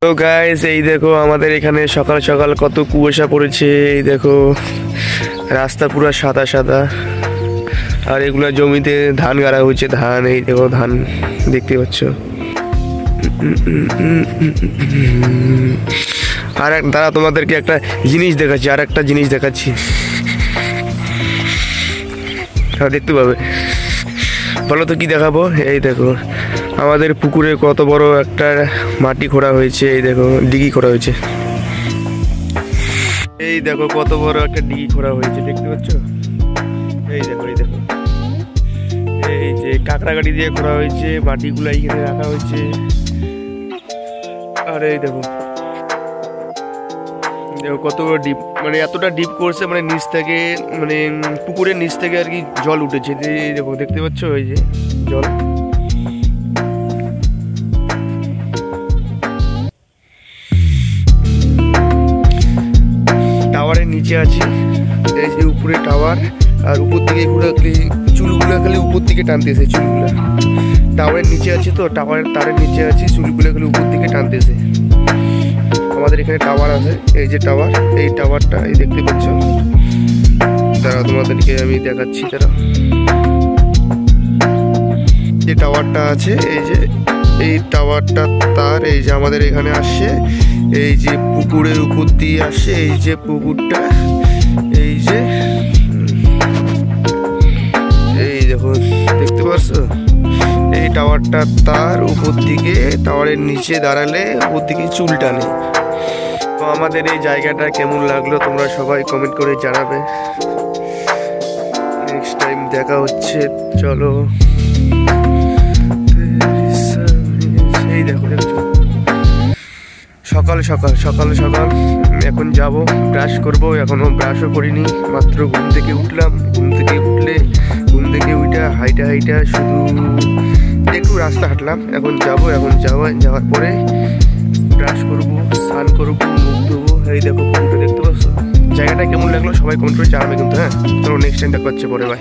তো গাইস এই দেখো আমাদের এখানে সকাল সকাল কত কুয়াশা পড়েছে। এই দেখো রাস্তা পুরো সাদা সাদা, আর এগুলো জমিতে ধান গাড়া হয়েছে। ধান, এই দেখো ধান দেখতে পাচ্ছ। আর দাঁড়া তোমাদেরকে একটা জিনিস দেখাচ্ছি, আর একটা জিনিস দেখাচ্ছি, দেখতে পাবে। বলো তো কি দেখাবো? এই দেখো আমাদের পুকুরে কত বড় একটা মাটি খোঁড়া হয়েছে। এই দেখো ডিগি খোঁড়া হয়েছে। এই দেখো কত বড় একটা ডিগি খোঁড়া হয়েছে, দেখতে পাচ্ছ? এই দেখো, এই দেখো, এই যে কাঁকড়া গাড়ি দিয়ে খোঁড়া হয়েছে, মাটিগুলো এখানে রাখা হয়েছে। আর এই দেখো দেখো কত বড় ডিপ, মানে এতটা ডিপ করছে, মানে নিচ থেকে, মানে পুকুরের নিচ থেকে আর কি জল উঠেছে। এই দেখো দেখতে পাচ্ছ, ওই যে জল। টাওয়ারের নিচে আছি, এই যে উপরে টাওয়ার, আর উপর থেকে চুলগুলো খালি উপর দিকে টানতেছে। চুলগুলো টাওয়ারের নিচে আছে, তো টাওয়ারের তারের নিচে আছি, চুলগুলো খালি উপর দিকে টানতেছে। আমাদের এখানে টাওয়ার আছে, এই যে টাওয়ার, এই টাওয়ারটা এই দেখতে পাচ্ছ। তারা তোমাদেরকে আমি দেখাচ্ছি। তারা যে টাওয়ারটা আছে, এই টাওয়ারটা তার, এই যে আমাদের এখানে আসছে, এই যে পুকুরের উপর দিয়ে আসে, এই যে পুকুরটা, এই যে এই দেখো দেখতে পাচ্ছ, এই টাওয়ারটা তার উপর দিকে, টাওয়ারের নিচে দাঁড়ালে উপর দিকে চুল টানে। তো আমাদের এই জায়গাটা কেমন লাগলো তোমরা সবাই কমেন্ট করে জানাবে। নেক্সট টাইম দেখা হচ্ছে, চলো। এই দেখো দেখছো সকাল সকাল সকাল সকাল এখন যাব ব্রাশ করব। এখনো ব্রাশও করিনি, মাত্র ঘুম থেকে উঠলাম। ঘুম থেকে উঠা হাইটা শুধু একটু রাস্তা হাঁটলাম। এখন যাওয়ার পরে ব্রাশ করবো, স্নান করবো, মুখ ধোবো। এই দেখো পুকুরটা দেখতে পাচ্ছ। জায়গাটা কেমন লাগলো সবাই কমেন্ট করে জানাবে কিন্তু। হ্যাঁ চলো, নেক্সট টাইম দেখা হচ্ছে পরে, বাই।